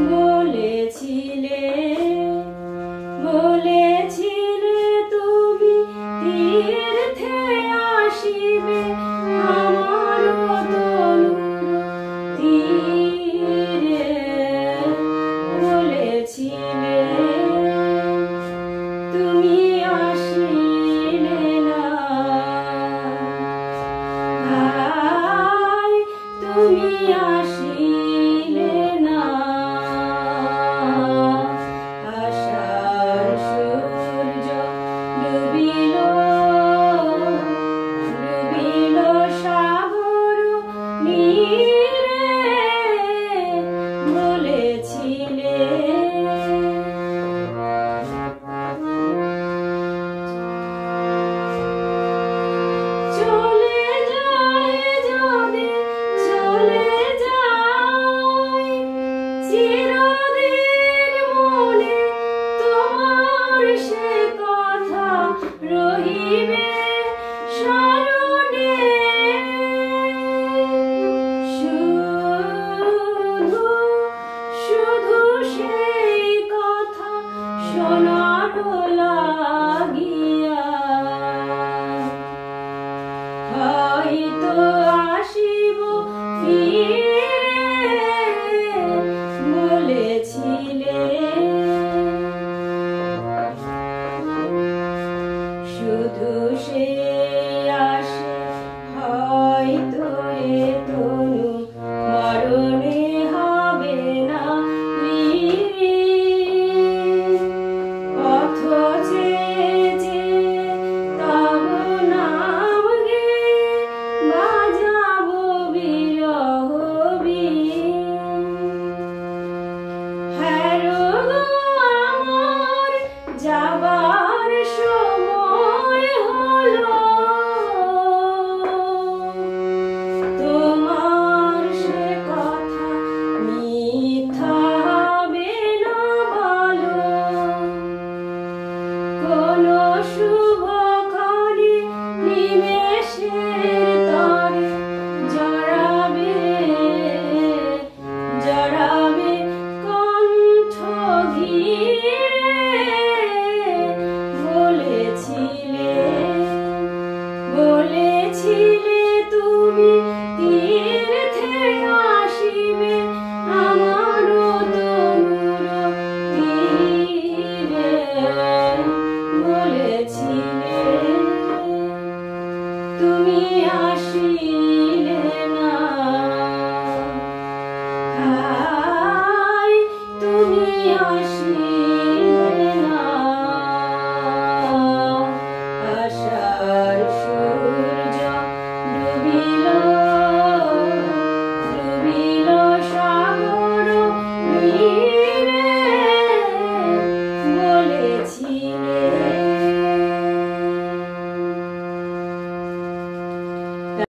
বলেছিলে বলেছিলে তুমি তীর্থে আসিবে আমার তনুর তীরে বলেছিলে তুমি আসিলে না ভাই তুমি আসিলে না আশার সূর্য ডুবিল ডুবিল সাগর নীরে বলেছিলে চলে যায় যদি চলে যায় চিরদিন মনে তোমার সে কথা রহিবে স্মরণে শুধু শুধু সেই কথা শোনার লাগিয়া হয়তো আসিব ফিরে বলেছিলে শুধু সে আসে হয়তো এ তনু মরণে হবে না পথ চেয়ে তব নাম গে বাজাবো বিরহ হ্যারো গো আমার যাবার সময় হলো তোমার সে কথা মিথ্যা হবে না বলো কোন শুভক্ষণে নিমেষের তরে জড়াবে জড়াবে কণ্ঠ ঘিরে বলেছিলে বলেছিলে তুমি তীর্থে আসিবে আমার তনুর তীরে বলেছিলে তুমি আসিলে না তুমি আসিলে না আশার সূর্য ডুবিল ডুবিল সাগর নীরে বলেছিলে